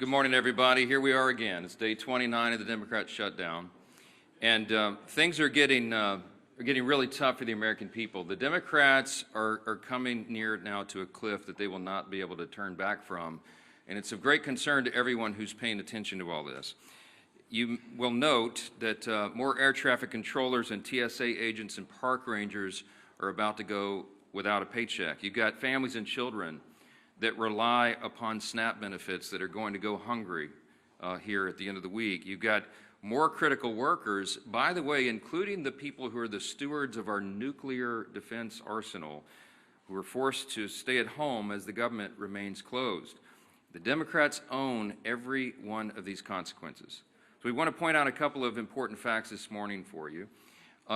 Good morning, everybody. Here we are again. It's day 29 of the Democrat shutdown, and things are getting really tough for the American people. The Democrats are coming near now to a cliff that they will not be able to turn back from, and it's of great concern to everyone who's paying attention to all this. You will note that more air traffic controllers and TSA agents and park rangers are about to go without a paycheck. You've got families and children that rely upon SNAP benefits that are going to go hungry here at the end of the week. You've got more critical workers, by the way, including the people who are the stewards of our nuclear defense arsenal, who are forced to stay at home as the government remains closed. The Democrats own every one of these consequences. So we want to point out a couple of important facts this morning for you.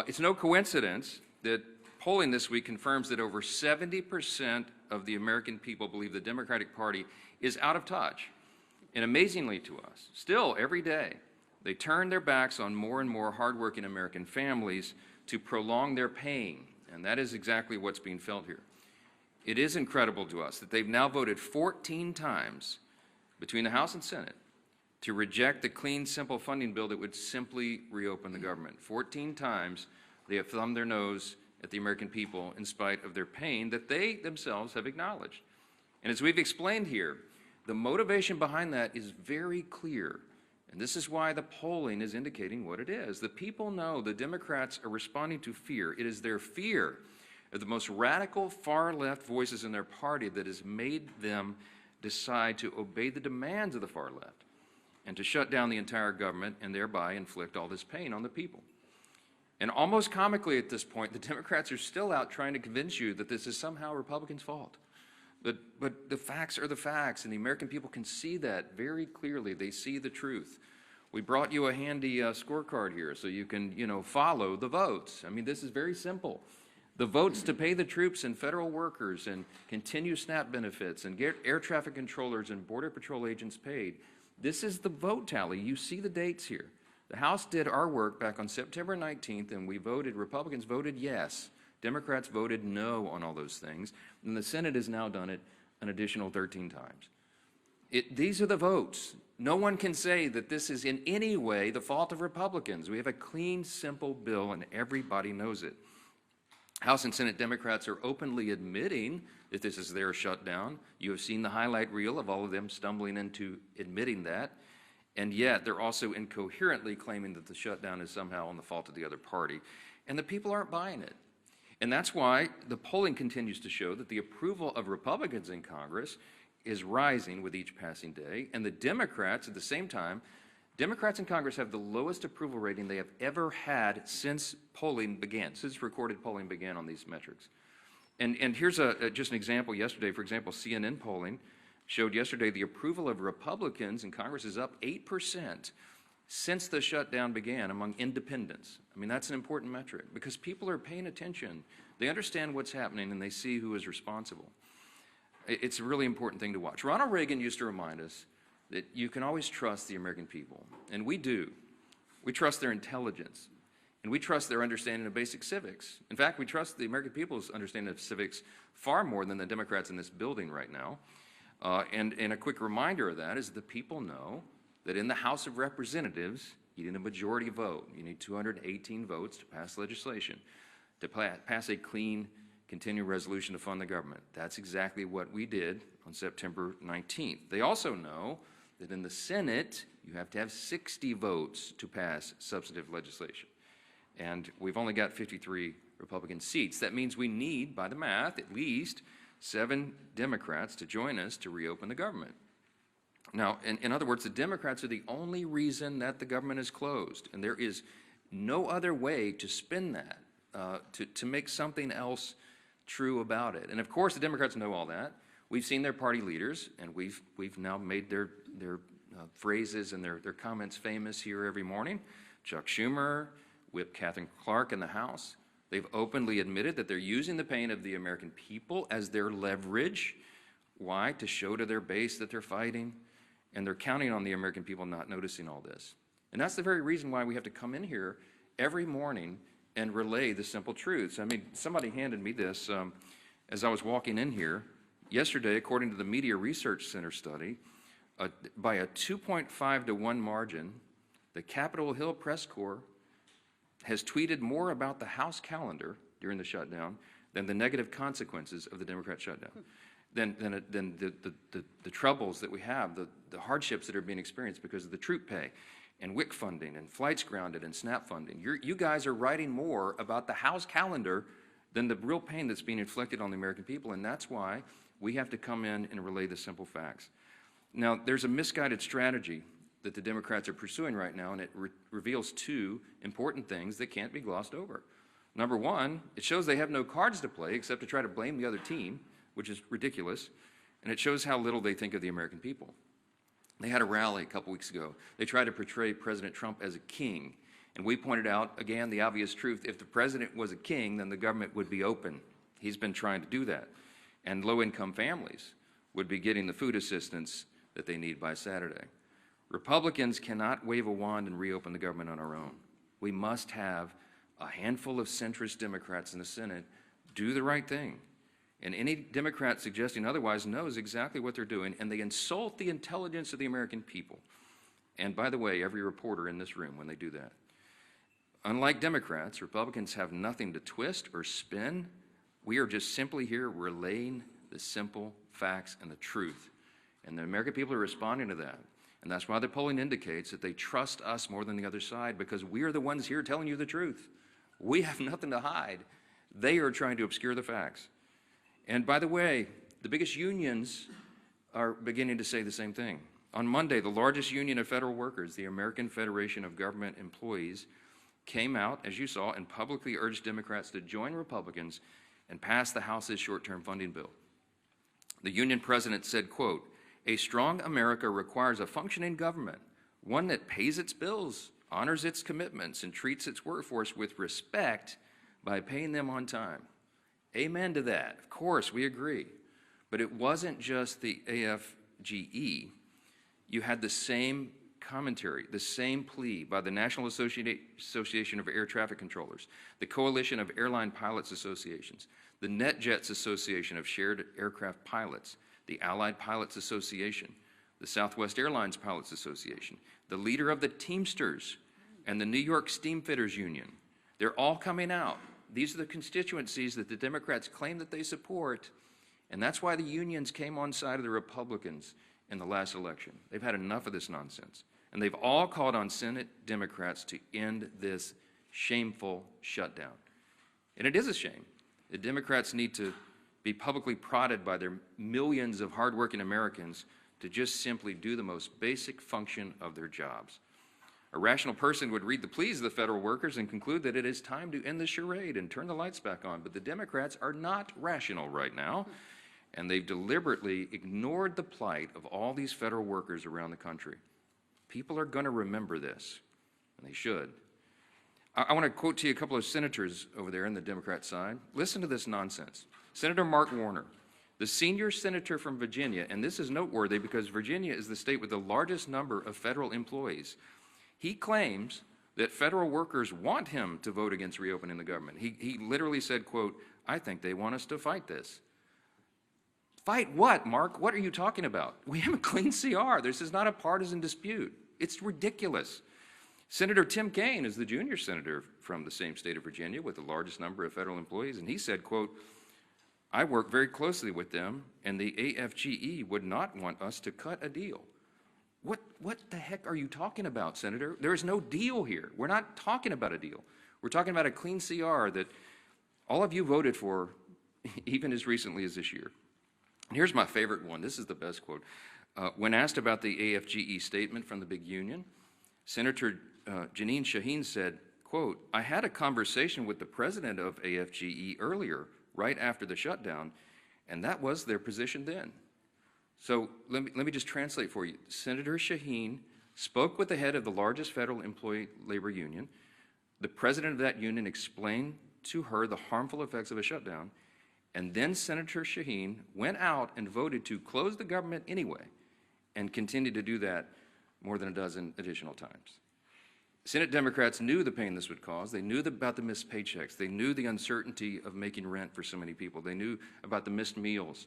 It's no coincidence that polling this week confirms that over 70% of the American people believe the Democratic Party is out of touch. And amazingly to us, still every day, they turn their backs on more and more hardworking American families to prolong their pain. And that is exactly what's being felt here. It is incredible to us that they've now voted 14 times between the House and Senate to reject the clean, simple funding bill that would simply reopen the government. 14 times they have thumbed their nose at the American people in spite of their pain that they themselves have acknowledged. And as we've explained here, the motivation behind that is very clear. And this is why the polling is indicating what it is. The people know the Democrats are responding to fear. It is their fear of the most radical far-left voices in their party that has made them decide to obey the demands of the far left and to shut down the entire government and thereby inflict all this pain on the people. And almost comically at this point, the Democrats are still out trying to convince you that this is somehow Republicans' fault. But the facts are the facts, and the American people can see that very clearly. They see the truth. We brought you a handy scorecard here so you can, follow the votes. I mean, this is very simple. The votes to pay the troops and federal workers and continue SNAP benefits and get air traffic controllers and Border Patrol agents paid. This is the vote tally. You see the dates here. The House did our work back on September 19th, and we voted, Republicans voted yes. Democrats voted no on all those things, and the Senate has now done it an additional 13 times. These are the votes. No one can say that this is in any way the fault of Republicans. We have a clean, simple bill, and everybody knows it. House and Senate Democrats are openly admitting that this is their shutdown. You have seen the highlight reel of all of them stumbling into admitting that. And yet they're also incoherently claiming that the shutdown is somehow on the fault of the other party. And the people aren't buying it. And that's why the polling continues to show that the approval of Republicans in Congress is rising with each passing day. And the Democrats, at the same time, Democrats in Congress have the lowest approval rating they have ever had since polling began, since recorded polling began on these metrics. And here's just an example yesterday. For example, CNN polling showed yesterday the approval of Republicans in Congress is up 8% since the shutdown began among independents. I mean, that's an important metric because people are paying attention. They understand what's happening and they see who is responsible. It's a really important thing to watch. Ronald Reagan used to remind us that you can always trust the American people, and we do. We trust their intelligence, and we trust their understanding of basic civics. In fact, we trust the American people's understanding of civics far more than the Democrats in this building right now. And a quick reminder of that is the people know that in the House of Representatives, you need a majority vote. You need 218 votes to pass legislation, to pass a clean, continuing resolution to fund the government. That's exactly what we did on September 19th. They also know that in the Senate, you have to have 60 votes to pass substantive legislation. And we've only got 53 Republican seats. That means we need, by the math, at least 7 Democrats to join us to reopen the government. Now, in other words, the Democrats are the only reason that the government is closed, and there is no other way to spin that, to make something else true about it. And of course, the Democrats know all that. We've seen their party leaders, and we've now made their phrases and their comments famous here every morning. Chuck Schumer, Whip Catherine Clark in the House. They've openly admitted that they're using the pain of the American people as their leverage. Why? To show to their base that they're fighting. And they're counting on the American people not noticing all this. And that's the very reason why we have to come in here every morning and relay the simple truths. I mean, somebody handed me this as I was walking in here. Yesterday, according to the Media Research Center study, by a 2.5 to 1 margin, the Capitol Hill press corps has tweeted more about the House calendar during the shutdown than the negative consequences of the Democrat shutdown, than the troubles that we have, the hardships that are being experienced because of the troop pay and WIC funding and flights grounded and SNAP funding. You guys are writing more about the House calendar than the real pain that's being inflicted on the American people, and that's why we have to come in and relay the simple facts. Now, there's a misguided strategy that the Democrats are pursuing right now, and it reveals two important things that can't be glossed over. Number one, it shows they have no cards to play except to try to blame the other team, which is ridiculous, and it shows how little they think of the American people. They had a rally a couple weeks ago. They tried to portray President Trump as a king, and we pointed out, again, the obvious truth. If the president was a king, then the government would be open. He's been trying to do that, and low-income families would be getting the food assistance that they need by Saturday. Republicans cannot wave a wand and reopen the government on our own. We must have a handful of centrist Democrats in the Senate do the right thing. And any Democrat suggesting otherwise knows exactly what they're doing, and they insult the intelligence of the American people. And by the way, every reporter in this room when they do that. Unlike Democrats, Republicans have nothing to twist or spin. We are just simply here relaying the simple facts and the truth. And the American people are responding to that. And that's why the polling indicates that they trust us more than the other side, because we are the ones here telling you the truth. We have nothing to hide. They are trying to obscure the facts. And by the way, the biggest unions are beginning to say the same thing. On Monday, the largest union of federal workers, the American Federation of Government Employees, came out, as you saw, and publicly urged Democrats to join Republicans and pass the House's short-term funding bill. The union president said, quote, "A strong America requires a functioning government, one that pays its bills, honors its commitments, and treats its workforce with respect by paying them on time." Amen to that. Of course, we agree. But it wasn't just the AFGE. You had the same commentary, the same plea by the National Association of Air Traffic Controllers, the Coalition of Airline Pilots Associations, the NetJets Association of Shared Aircraft Pilots, the Allied Pilots Association, the Southwest Airlines Pilots Association, the leader of the Teamsters, and the New York Steamfitters Union. They're all coming out. These are the constituencies that the Democrats claim that they support, and that's why the unions came on side of the Republicans in the last election. They've had enough of this nonsense, and they've all called on Senate Democrats to end this shameful shutdown. And it is a shame. The Democrats need to be publicly prodded by their millions of hardworking Americans to just simply do the most basic function of their jobs. A rational person would read the pleas of the federal workers and conclude that it is time to end the charade and turn the lights back on. But the Democrats are not rational right now, and they've deliberately ignored the plight of all these federal workers around the country. People are going to remember this, and they should. I want to quote to you a couple of senators over there on the Democrat side. Listen to this nonsense. Senator Mark Warner, the senior senator from Virginia, and this is noteworthy because Virginia is the state with the largest number of federal employees. He claims that federal workers want him to vote against reopening the government. He literally said, quote, "I think they want us to fight this." Fight what, Mark? What are you talking about? We have a clean CR. This is not a partisan dispute. It's ridiculous. Senator Tim Kaine is the junior senator from the same state of Virginia with the largest number of federal employees, and he said, quote, "I work very closely with them, and the AFGE would not want us to cut a deal." What the heck are you talking about, Senator? There is no deal here. We're not talking about a deal. We're talking about a clean CR that all of you voted for even as recently as this year. And here's my favorite one. This is the best quote. When asked about the AFGE statement from the big union, Senator Jeanine Shaheen said, quote, "I had a conversation with the president of AFGE earlier, right after the shutdown, and that was their position then." So let me just translate for you. Senator Shaheen spoke with the head of the largest federal employee labor union. The president of that union explained to her the harmful effects of a shutdown, and then Senator Shaheen went out and voted to close the government anyway and continued to do that more than a dozen additional times. Senate Democrats knew the pain this would cause. They knew about the missed paychecks. They knew the uncertainty of making rent for so many people. They knew about the missed meals.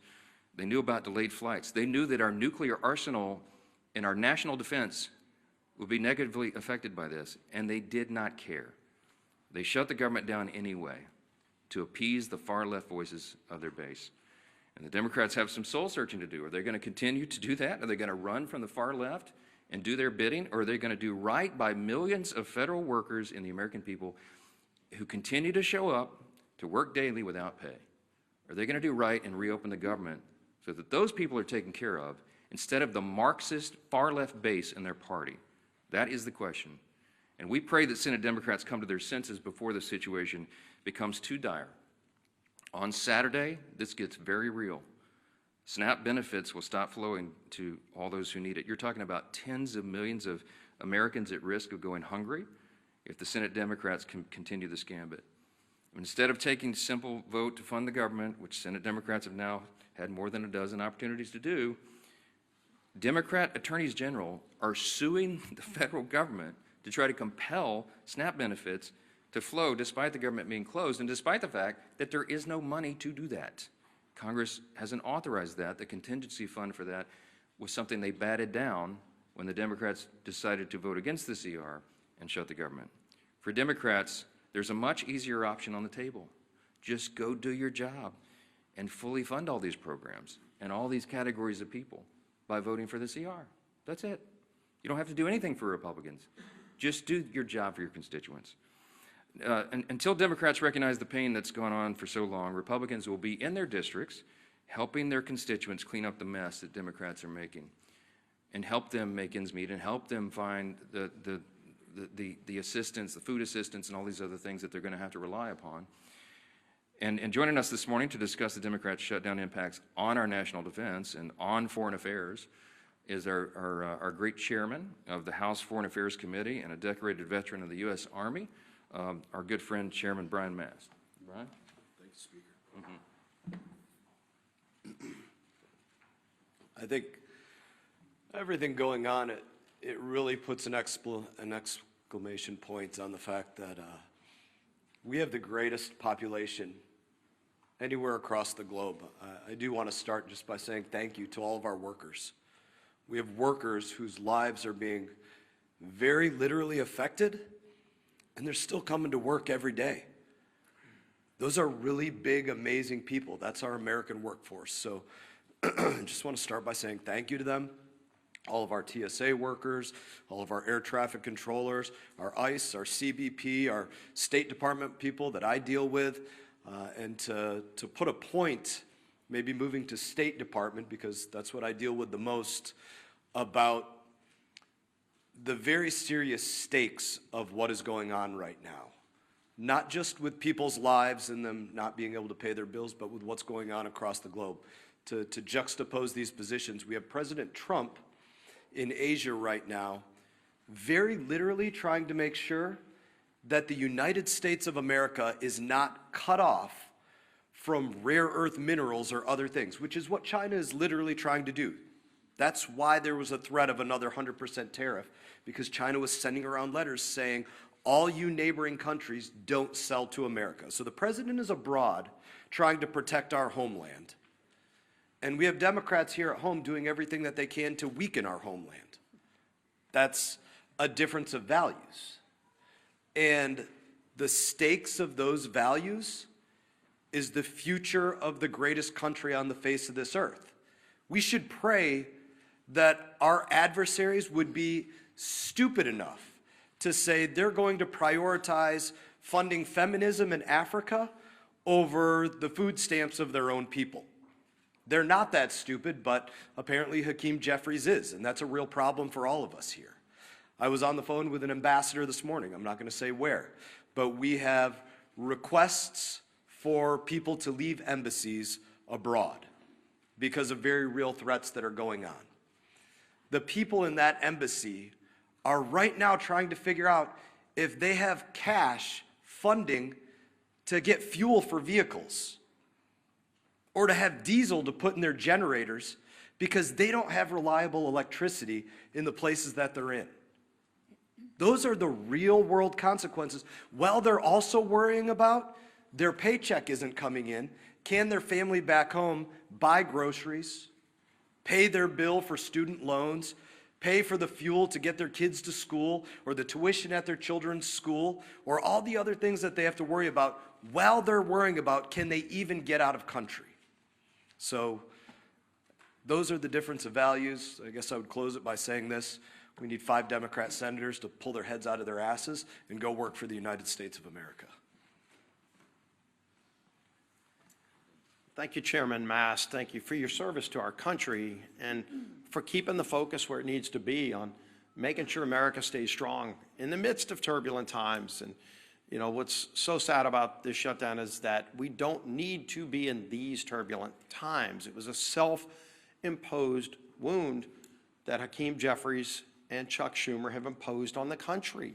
They knew about delayed flights. They knew that our nuclear arsenal and our national defense will be negatively affected by this, and they did not care. They shut the government down anyway to appease the far-left voices of their base. And the Democrats have some soul-searching to do. Are they going to continue to do that? Are they going to run from the far left and do their bidding? Or are they going to do right by millions of federal workers and the American people who continue to show up to work daily without pay? Are they going to do right and reopen the government so that those people are taken care of instead of the Marxist far-left base in their party? That is the question. And we pray that Senate Democrats come to their senses before the situation becomes too dire. On Saturday, this gets very real. SNAP benefits will stop flowing to all those who need it. You're talking about tens of millions of Americans at risk of going hungry if the Senate Democrats can continue this gambit. Instead of taking a simple vote to fund the government, which Senate Democrats have now had more than a dozen opportunities to do, Democrat attorneys general are suing the federal government to try to compel SNAP benefits to flow despite the government being closed and despite the fact that there is no money to do that. Congress hasn't authorized that. The contingency fund for that was something they batted down when the Democrats decided to vote against the CR and shut the government. For Democrats, there's a much easier option on the table. Just go do your job and fully fund all these programs and all these categories of people by voting for the CR. That's it. You don't have to do anything for Republicans. Just do your job for your constituents. Until Democrats recognize the pain that's gone on for so long, Republicans will be in their districts helping their constituents clean up the mess that Democrats are making and help them make ends meet and help them find the assistance, the food assistance, and all these other things that they're going to have to rely upon. And joining us this morning to discuss the Democrats' shutdown impacts on our national defense and on foreign affairs is our great chairman of the House Foreign Affairs Committee and a decorated veteran of the U.S. Army, our good friend, Chairman Brian Mast. Brian? Thank you, Speaker. I think everything going on, it really puts an exclamation point on the fact that we have the greatest population anywhere across the globe. I do want to start just by saying thank you to all of our workers. We have workers whose lives are being very literally affected, and they're still coming to work every day. Those are really big, amazing people. That's our American workforce. So I just want to start by saying thank you to them, all of our TSA workers, all of our air traffic controllers, our ICE, our CBP, our State Department people that I deal with, and to put a point, maybe moving to State Department, because that's what I deal with the most, about the very serious stakes of what is going on right now. Not just with people's lives and them not being able to pay their bills, but with what's going on across the globe. To juxtapose these positions, we have President Trump in Asia right now, very literally trying to make sure that the United States of America is not cut off from rare earth minerals or other things, which is what China is literally trying to do. That's why there was a threat of another 100% tariff, because China was sending around letters saying, all you neighboring countries don't sell to America. So the president is abroad trying to protect our homeland. And we have Democrats here at home doing everything that they can to weaken our homeland. That's a difference of values. And the stakes of those values is the future of the greatest country on the face of this earth. We should pray that our adversaries would be stupid enough to say they're going to prioritize funding feminism in Africa over the food stamps of their own people. They're not that stupid, but apparently Hakeem Jeffries is, and that's a real problem for all of us here. I was on the phone with an ambassador this morning. I'm not going to say where, but we have requests for people to leave embassies abroad because of very real threats that are going on. The people in that embassy are right now trying to figure out if they have cash funding to get fuel for vehicles or to have diesel to put in their generators because they don't have reliable electricity in the places that they're in. Those are the real world consequences. While they're also worrying about their paycheck isn't coming in, can their family back home buy groceries, pay their bill for student loans, pay for the fuel to get their kids to school, or the tuition at their children's school, or all the other things that they have to worry about while they're worrying about, can they even get out of country? So those are the difference of values. I guess I would close it by saying this. We need 5 Democrat senators to pull their heads out of their asses and go work for the United States of America. Thank you, Chairman Mast. Thank you for your service to our country and for keeping the focus where it needs to be on making sure America stays strong in the midst of turbulent times. And, you know, what's so sad about this shutdown is that we don't need to be in these turbulent times. It was a self-imposed wound that Hakeem Jeffries and Chuck Schumer have imposed on the country.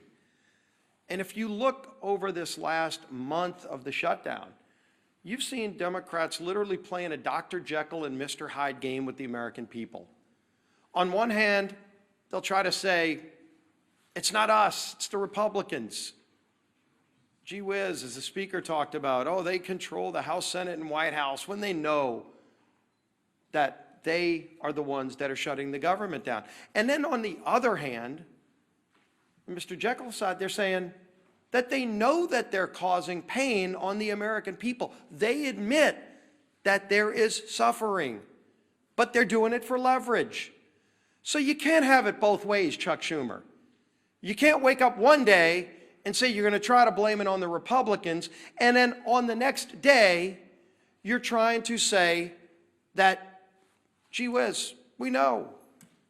And if you look over this last month of the shutdown, you've seen Democrats literally playing a Dr. Jekyll and Mr. Hyde game with the American people. On one hand, they'll try to say, it's not us, it's the Republicans. Gee whiz, as the speaker talked about, oh, they control the House, Senate, and White House, when they know that they are the ones that are shutting the government down. And then on the other hand, Mr. Jekyll's side, they're saying that they know that they're causing pain on the American people. They admit that there is suffering, but they're doing it for leverage. So you can't have it both ways, Chuck Schumer. You can't wake up one day and say you're going to try to blame it on the Republicans, and then on the next day, you're trying to say that, gee whiz, we know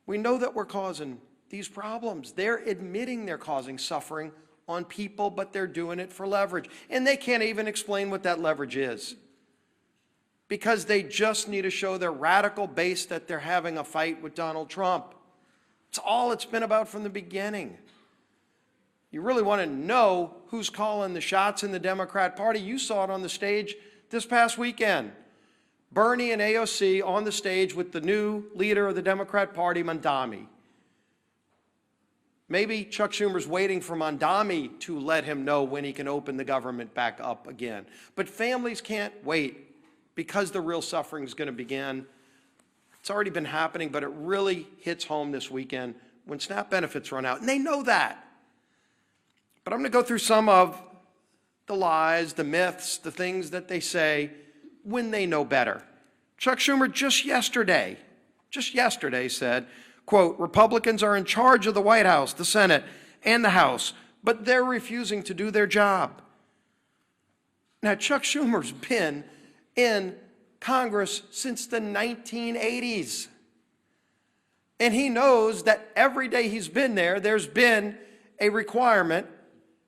that we're causing these problems. They're admitting they're causing suffering on people, but they're doing it for leverage. And they can't even explain what that leverage is, because they just need to show their radical base that they're having a fight with Donald Trump. It's all it's been about from the beginning. You really want to know who's calling the shots in the Democrat Party? You saw it on the stage this past weekend. Bernie and AOC on the stage with the new leader of the Democrat Party, Mondami. Maybe Chuck Schumer's waiting for Mondami to let him know when he can open the government back up again. But families can't wait, because the real suffering is going to begin. It's already been happening, but it really hits home this weekend when SNAP benefits run out, and they know that. But I'm going to go through some of the lies, the myths, the things that they say when they know better. Chuck Schumer just yesterday said, quote, Republicans are in charge of the White House, the Senate, and the House, but they're refusing to do their job. Now, Chuck Schumer's been in Congress since the 1980s. And he knows that every day he's been there, there's been a requirement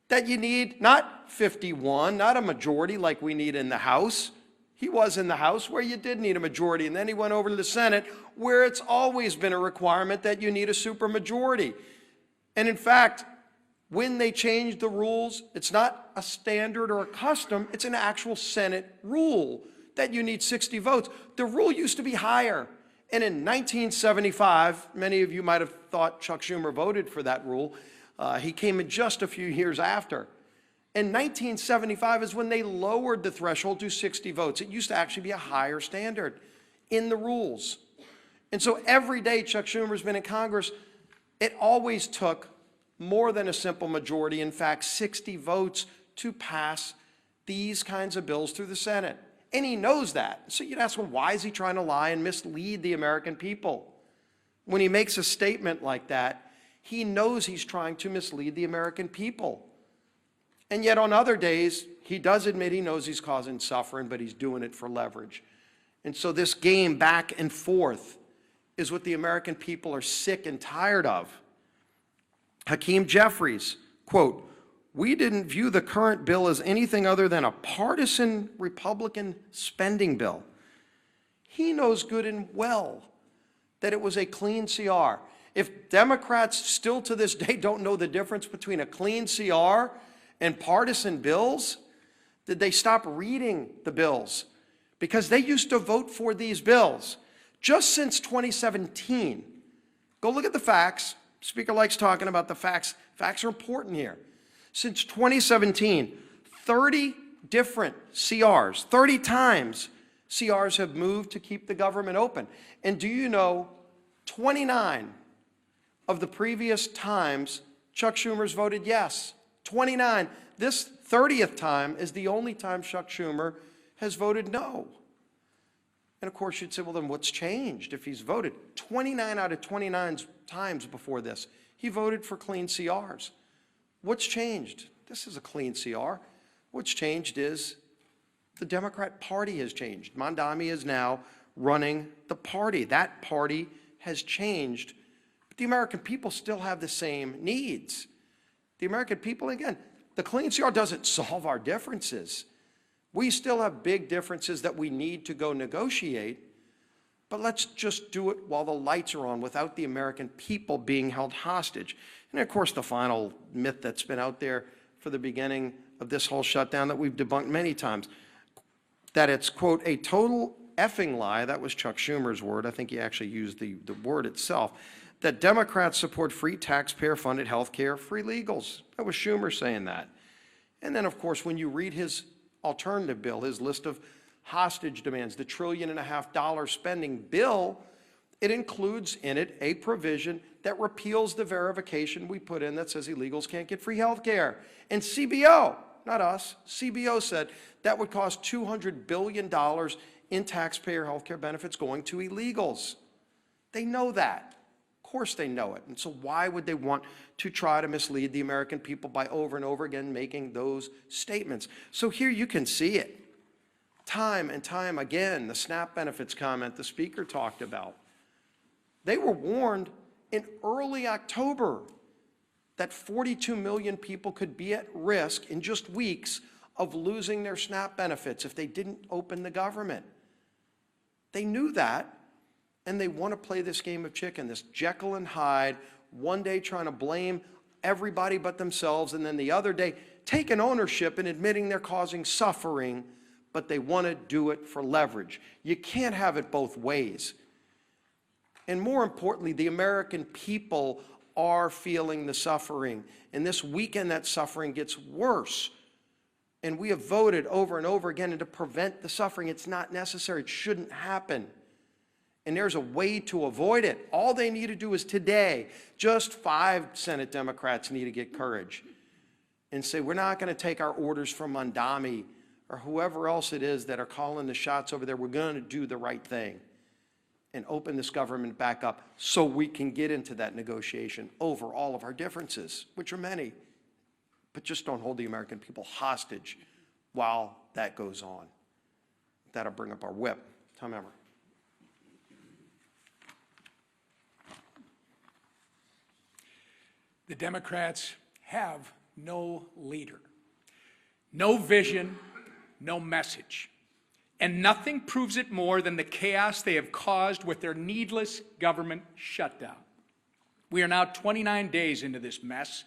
that you need not 51, not a majority like we need in the House. He was in the House where you did need a majority, and then he went over to the Senate where it's always been a requirement that you need a supermajority. And in fact, when they changed the rules, it's not a standard or a custom, it's an actual Senate rule that you need 60 votes. The rule used to be higher. And in 1975, many of you might have thought Chuck Schumer voted for that rule. He came in just a few years after. In 1975 is when they lowered the threshold to 60 votes. It used to actually be a higher standard in the rules. And so every day Chuck Schumer's been in Congress, it always took more than a simple majority, in fact, 60 votes to pass these kinds of bills through the Senate. And he knows that. So you'd ask him, why is he trying to lie and mislead the American people? When he makes a statement like that, he knows he's trying to mislead the American people. And yet on other days, he does admit he knows he's causing suffering, but he's doing it for leverage. And so this game back and forth is what the American people are sick and tired of. Hakeem Jeffries, quote, we didn't view the current bill as anything other than a partisan Republican spending bill. He knows good and well that it was a clean CR. If Democrats still to this day don't know the difference between a clean CR and partisan bills, did they stop reading the bills? Because they used to vote for these bills just since 2017. Go look at the facts. Speaker likes talking about the facts. Facts are important here. Since 2017, 30 different CRs, 30 times CRs have moved to keep the government open. And do you know 29 of the previous times Chuck Schumer's voted yes. 29. This 30th time is the only time Chuck Schumer has voted no. And of course you'd say, well, then what's changed if he's voted? 29 out of 29 times before this, he voted for clean CRs. What's changed? This is a clean CR. What's changed is the Democrat Party has changed. Mondami is now running the party. That party has changed. But the American people still have the same needs. The American people, again, the clean CR doesn't solve our differences. We still have big differences that we need to go negotiate, but let's just do it while the lights are on without the American people being held hostage. And of course, the final myth that's been out there for the beginning of this whole shutdown that we've debunked many times, that it's, quote, a total effing lie, that was Chuck Schumer's word, I think he actually used the word itself, that Democrats support free taxpayer-funded health care, free legals. That was Schumer saying that. And then, of course, when you read his alternative bill, his list of hostage demands, the $1.5 trillion spending bill, it includes in it a provision that repeals the verification we put in that says illegals can't get free health care. And CBO, not us, CBO said that would cost $200 billion in taxpayer health care benefits going to illegals. They know that. Of course they know it. And so why would they want to try to mislead the American people by over and over again making those statements? So here you can see it. Time and time again, the SNAP benefits comment the speaker talked about. They were warned in early October that 42 million people could be at risk in just weeks of losing their SNAP benefits if they didn't open the government. They knew that. And they want to play this game of chicken, this Jekyll and Hyde, one day trying to blame everybody but themselves, and then the other day taking ownership and admitting they're causing suffering, but they want to do it for leverage. You can't have it both ways. And more importantly, the American people are feeling the suffering. And this weekend, that suffering gets worse. And we have voted over and over again, and to prevent the suffering, it's not necessary. It shouldn't happen. And there's a way to avoid it. All they need to do is today, just 5 Senate Democrats need to get courage and say, we're not going to take our orders from Mondami or whoever else it is that are calling the shots over there. We're going to do the right thing and open this government back up so we can get into that negotiation over all of our differences, which are many. But just don't hold the American people hostage while that goes on. That'll bring up our whip. Tom Emmer. The Democrats have no leader, no vision, no message. And nothing proves it more than the chaos they have caused with their needless government shutdown. We are now 29 days into this mess,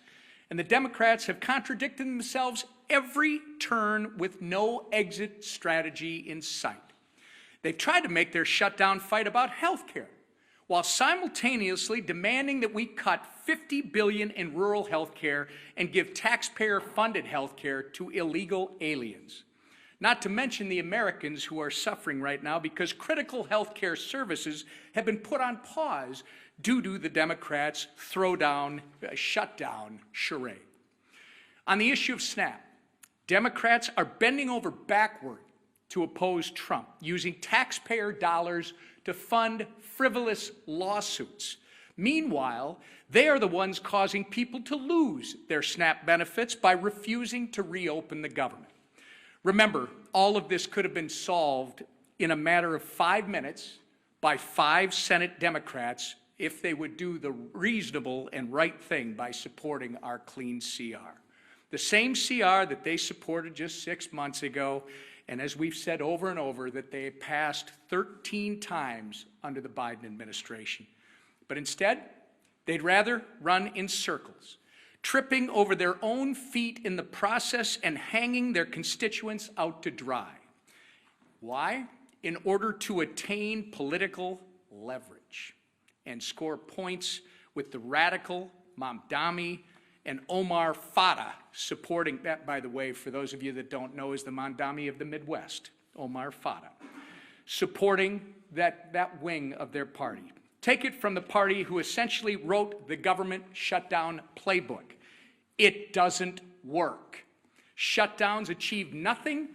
and the Democrats have contradicted themselves every turn with no exit strategy in sight. They've tried to make their shutdown fight about health care, while simultaneously demanding that we cut $50 billion in rural health care and give taxpayer-funded health care to illegal aliens. Not to mention the Americans who are suffering right now because critical health care services have been put on pause due to the Democrats' shutdown charade. On the issue of SNAP, Democrats are bending over backward to oppose Trump, using taxpayer dollars to fund frivolous lawsuits. Meanwhile, they are the ones causing people to lose their SNAP benefits by refusing to reopen the government. Remember, all of this could have been solved in a matter of 5 minutes by 5 Senate Democrats if they would do the reasonable and right thing by supporting our clean CR. The same CR that they supported just 6 months ago, and as we've said over and over, that they passed 13 times under the Biden administration. But instead, they'd rather run in circles, tripping over their own feet in the process and hanging their constituents out to dry. Why? In order to attain political leverage and score points with the radical Mamdani and Omar Fata supporting that, by the way, for those of you that don't know, is the Mamdani of the Midwest, Omar Fata, supporting that wing of their party. Take it from the party who essentially wrote the government shutdown playbook. It doesn't work. Shutdowns achieve nothing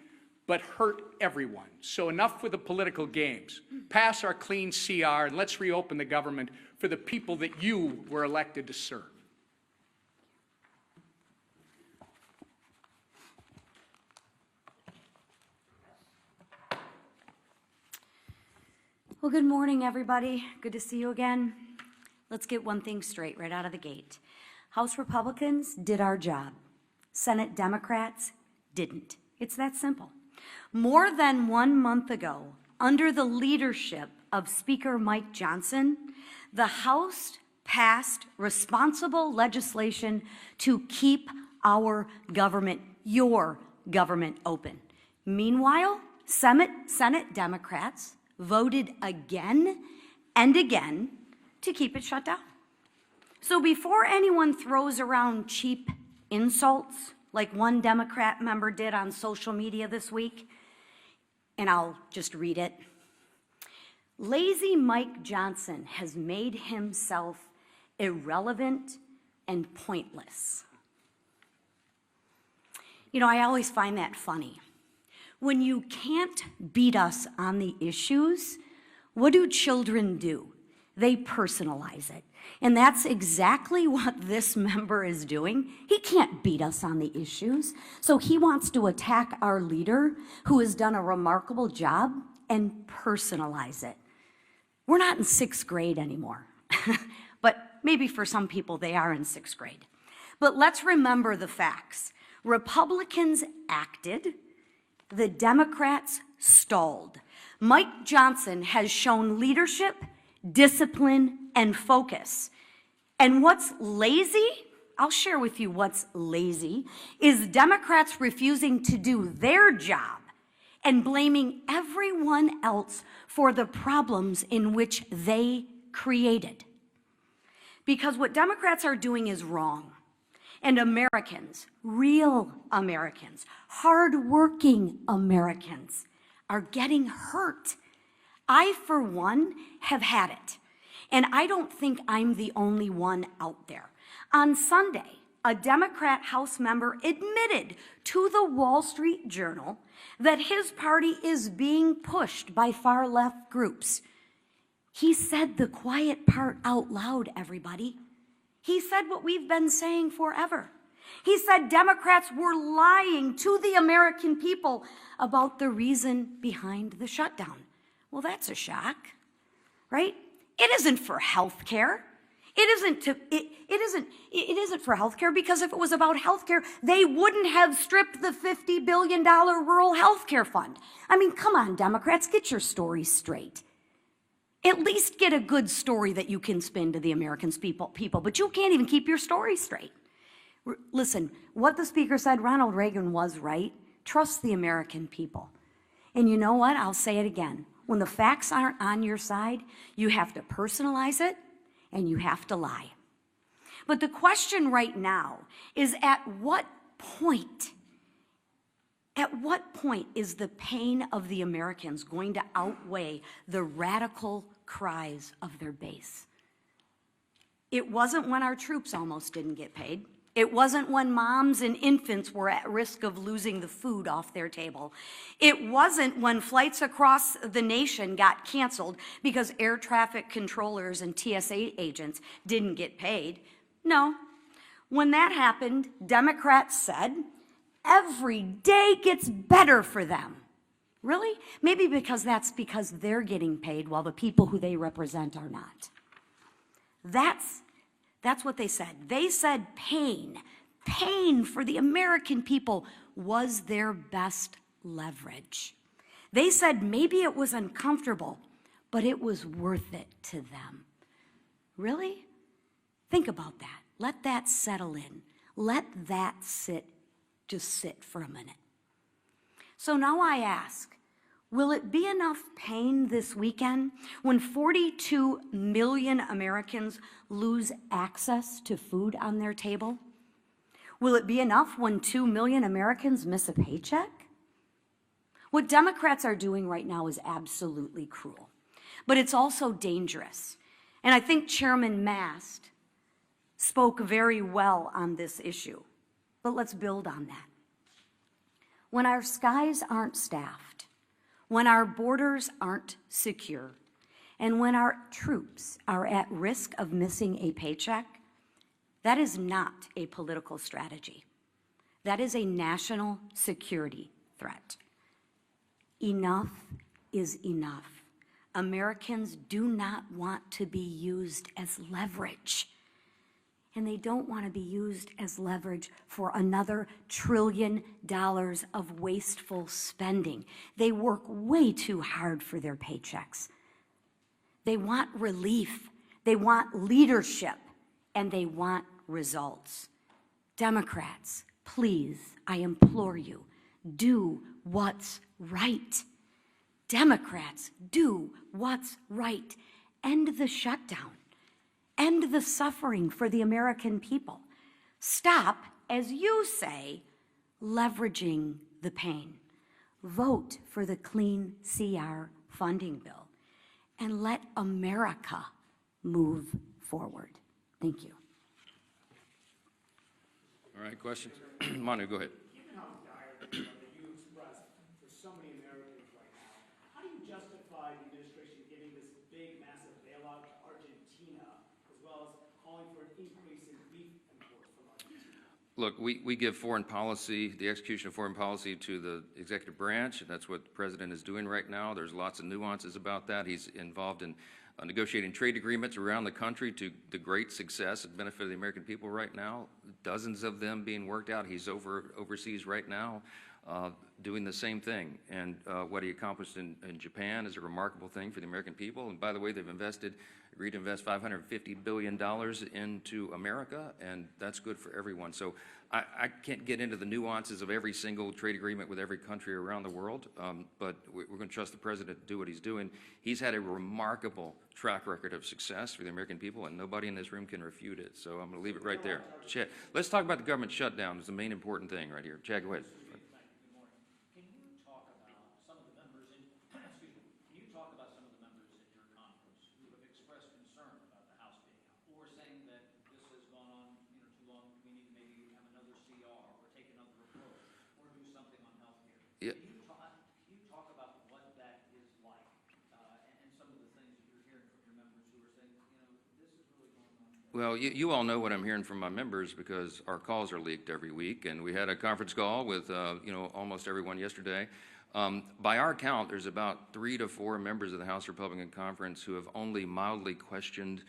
but hurt everyone. So enough with the political games. Pass our clean CR and let's reopen the government for the people that you were elected to serve. Well, good morning, everybody. Good to see you again. Let's get one thing straight right out of the gate. House Republicans did our job. Senate Democrats didn't. It's that simple. More than 1 month ago, under the leadership of Speaker Mike Johnson, the House passed responsible legislation to keep our government, your government, open. Meanwhile, Senate Democrats voted again and again to keep it shut down. So before anyone throws around cheap insults like one Democrat member did on social media this week, and I'll just read it. Lazy Mike Johnson has made himself irrelevant and pointless. You know, I always find that funny. When you can't beat us on the issues, what do children do? They personalize it. And that's exactly what this member is doing. He can't beat us on the issues. So he wants to attack our leader, who has done a remarkable job, and personalize it. We're not in 6th grade anymore. But maybe for some people they are in 6th grade. But let's remember the facts. Republicans acted. The Democrats stalled. Mike Johnson has shown leadership, discipline, and focus. And what's lazy, I'll share with you what's lazy, is Democrats refusing to do their job and blaming everyone else for the problems in which they created. Because what Democrats are doing is wrong. And Americans, real Americans, hardworking Americans, are getting hurt. I, for one, have had it. And I don't think I'm the only one out there. On Sunday, a Democrat House member admitted to the Wall Street Journal that his party is being pushed by far-left groups. He said the quiet part out loud, everybody. He said what we've been saying forever. He said Democrats were lying to the American people about the reason behind the shutdown. Well, that's a shock, right? It isn't for health care. It isn't for health care, because if it was about health care, they wouldn't have stripped the $50 billion rural health care fund. I mean, come on, Democrats, get your story straight. At least get a good story that you can spin to the American people, but you can't even keep your story straight. Listen, what the speaker said, Ronald Reagan was right. Trust the American people. And you know what? I'll say it again. When the facts aren't on your side, you have to personalize it and you have to lie. But the question right now is, at what point is the pain of the Americans going to outweigh the radical cries of their base? It wasn't when our troops almost didn't get paid. It wasn't when moms and infants were at risk of losing the food off their table. It wasn't when flights across the nation got canceled because air traffic controllers and TSA agents didn't get paid. No. When that happened, Democrats said, every day gets better for them. Really? Maybe because they're getting paid while the people who they represent are not. That's what they said. They said pain for the American people was their best leverage. They said maybe it was uncomfortable, but it was worth it to them. Really? Think about that. Let that settle in. Let that just sit for a minute. So now I ask, will it be enough pain this weekend when 42 million Americans lose access to food on their table? Will it be enough when 2 million Americans miss a paycheck? What Democrats are doing right now is absolutely cruel, but it's also dangerous. And I think Chairman Mast spoke very well on this issue, but let's build on that. When our skies aren't staffed, when our borders aren't secure, and when our troops are at risk of missing a paycheck, that is not a political strategy. That is a national security threat. Enough is enough. Americans do not want to be used as leverage. And they don't want to be used as leverage for another $1 trillion of wasteful spending. They work way too hard for their paychecks. They want relief, they want leadership, and they want results. Democrats, please, I implore you, do what's right. Democrats, do what's right. End the shutdown. End the suffering for the American people. Stop, as you say, leveraging the pain. Vote for the Clean CR funding bill and let America move forward. Thank you. All right, questions? Manu, go ahead. Given how dire the you expressed for so many Americans right now, how do you justify the administration giving this big, massive bailout to Argentina, as well as calling for an increase in beef imports from Argentina? Look, we give foreign policy, the execution of foreign policy to the executive branch, and that's what the president is doing right now. There's lots of nuances about that. He's involved in negotiating trade agreements around the country to the great success and benefit of the American people right now. Dozens of them being worked out. He's overseas right now doing the same thing. And what he accomplished in Japan is a remarkable thing for the American people. And by the way, they've agreed to invest $550 billion into America, and that's good for everyone. So I can't get into the nuances of every single trade agreement with every country around the world, but we're going to trust the president to do what he's doing. He's had a remarkable track record of success for the American people, and nobody in this room can refute it. So I'm going to leave it right there. Chad, let's talk about the government shutdown. It's the main important thing right here. Chad, go ahead. Can you talk about some of the members in, excuse me, can you talk about some of the members in your conference who have expressed concern about the House being out, who are saying that this has gone on, too long, we need to maybe have another CR or take another approach or do something on health care? Yeah. Can you talk about what that is like and some of the things that you're hearing from your members who are saying, this is really going on? Well, you all know what I'm hearing from my members because our calls are leaked every week, and we had a conference call with almost everyone yesterday. By our count, there's about 3 to 4 members of the House Republican Conference who have only mildly questioned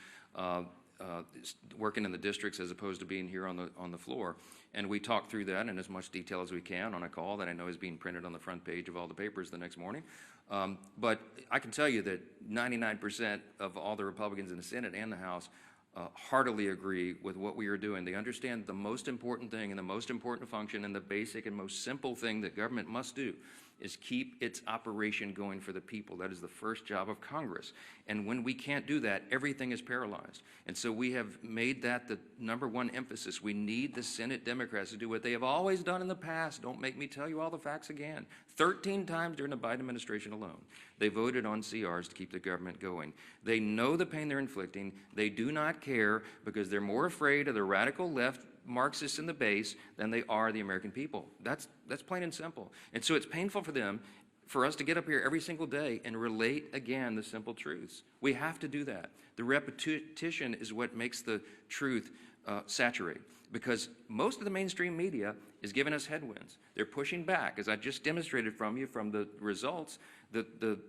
working in the districts as opposed to being here on the floor. And we talked through that in as much detail as we can on a call that I know is being printed on the front page of all the papers the next morning. But I can tell you that 99% of all the Republicans in the Senate and the House heartily agree with what we are doing. They understand the most important thing and the most important function and the basic and most simple thing that government must do is keep its operation going for the people. That is the first job of Congress. And when we can't do that, everything is paralyzed. And so we have made that the number one emphasis. We need the Senate Democrats to do what they have always done in the past. Don't make me tell you all the facts again. 13 times during the Biden administration alone, they voted on CRs to keep the government going. They know the pain they're inflicting. They do not care because they're more afraid of the radical left Marxists in the base than they are the American people. That's plain and simple. And so it's painful for them, for us to get up here every single day and relate again the simple truths. We have to do that. The repetition is what makes the truth saturate, because most of the mainstream media is giving us headwinds. They're pushing back, as I just demonstrated from you from the results. The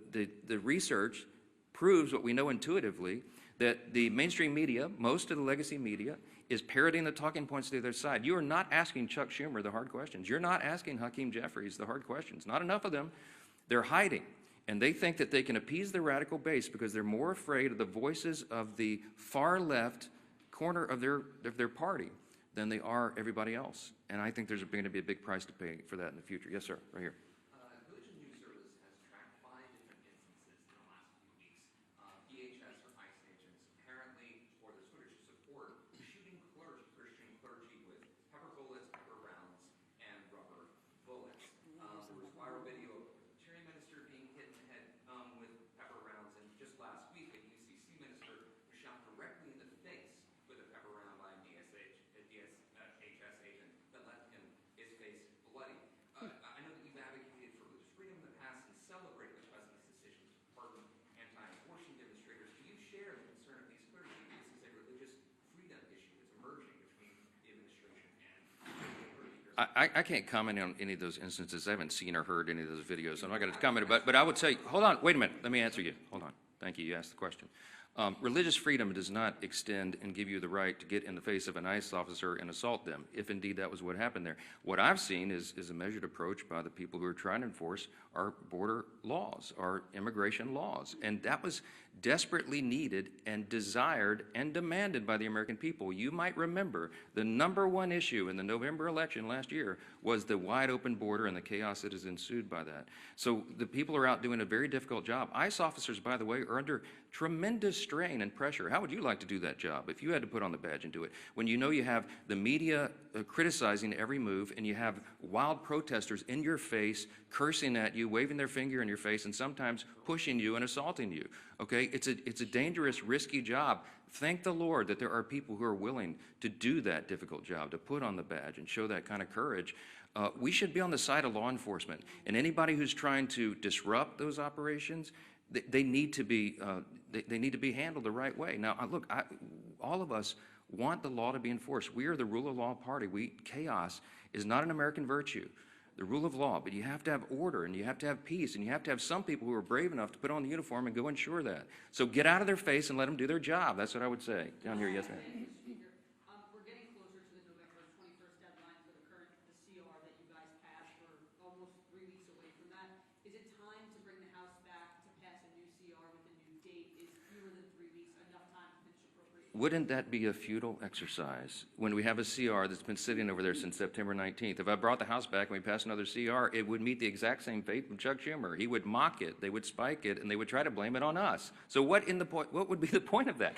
research proves what we know intuitively, that the mainstream media, most of the legacy media, is parroting the talking points to the other side. You are not asking Chuck Schumer the hard questions. You're not asking Hakeem Jeffries the hard questions. Not enough of them. They're hiding. And they think that they can appease the radical base because they're more afraid of the voices of the far left corner of their party than they are everybody else. And I think there's going to be a big price to pay for that in the future. Yes, sir, right here. Religion News Service has tracked 5 different instances in the last few weeks. DHS or ICE agents apparently, or there's footage to support, shooting Christian clergy with pepper bullets, pepper rounds, and rubber bullets. There was viral video of a Presbyterian minister being hit in the head with pepper rounds, and just last week a UCC minister was shot I can't comment on any of those instances. I haven't seen or heard any of those videos, so I'm not going to comment about it. But I would say, hold on, wait a minute. Let me answer you. Hold on. Thank you. You asked the question. Religious freedom does not extend and give you the right to get in the face of an ICE officer and assault them, if indeed that was what happened there. What I've seen is a measured approach by the people who are trying to enforce our border laws, our immigration laws. And that was desperately needed and desired and demanded by the American people. You might remember the #1 issue in the November election last year was the wide open border and the chaos that has ensued by that. So the people are out doing a very difficult job. ICE officers, by the way, are under tremendous strain and pressure. How would you like to do that job if you had to put on the badge and do it? When you know you have the media criticizing every move, and you have wild protesters in your face, cursing at you, waving their finger in your face, and sometimes pushing you and assaulting you. Okay, it's a dangerous, risky job. Thank the Lord that there are people who are willing to do that difficult job, to put on the badge and show that kind of courage. We should be on the side of law enforcement, and anybody who's trying to disrupt those operations, they need to be handled the right way. Now, look, all of us want the law to be enforced. We are the rule of law party. Chaos is not an American virtue, the rule of law, but you have to have order, and you have to have peace, and you have to have some people who are brave enough to put on the uniform and go ensure that. So get out of their face and let them do their job. That's what I would say. Down here, yes, ma'am. We're getting closer to the November 21st deadline for the CR that you guys passed. We're almost 3 weeks away from that. Is it time to bring the House back to pass a new CR with a new date? Is fewer than 3 weeks enough time to finish appropriations? Wouldn't that be a futile exercise when we have a CR that's been sitting over there since September 19th? If I brought the House back and we passed another CR, it would meet the exact same fate with Chuck Schumer. He would mock it, they would spike it, and they would try to blame it on us. So what would be the point of that?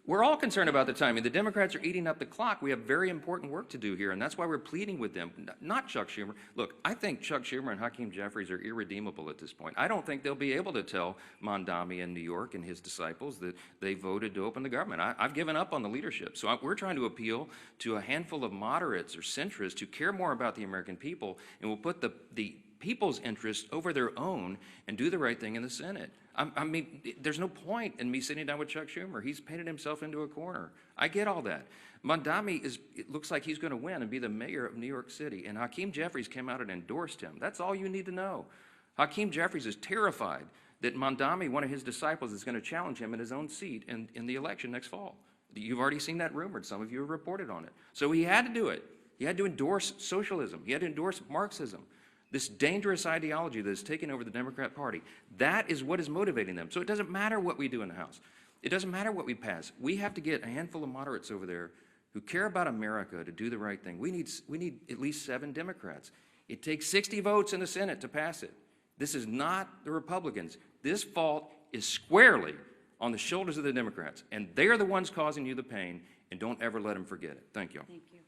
We're all concerned about the timing. The Democrats are eating up the clock. We have very important work to do here, and that's why we're pleading with them, not Chuck Schumer. Look, I think Chuck Schumer and Hakeem Jeffries are irredeemable at this point. I don't think they'll be able to tell Mondami in New York and his disciples that they voted to open the government. I've given up on the leadership. So we're trying to appeal to a handful of moderates or centrists who care more about the American people and will put the people's interest over their own and do the right thing in the Senate. I mean, there's no point in me sitting down with Chuck Schumer. He's painted himself into a corner. I get all that. Mondami it looks like he's going to win and be the mayor of New York City, and Hakeem Jeffries came out and endorsed him. That's all you need to know. Hakeem Jeffries is terrified that Mondami, one of his disciples, is going to challenge him in his own seat in the election next fall. You've already seen that rumored. Some of you have reported on it. So he had to do it. He had to endorse socialism. He had to endorse Marxism. This dangerous ideology that has taken over the Democrat Party, that is what is motivating them. So it doesn't matter what we do in the House. It doesn't matter what we pass. We have to get a handful of moderates over there who care about America to do the right thing. We need at least 7 Democrats. It takes 60 votes in the Senate to pass it. This is not the Republicans. This fault is squarely on the shoulders of the Democrats, and they're the ones causing you the pain, and don't ever let them forget it. Thank you. Thank you.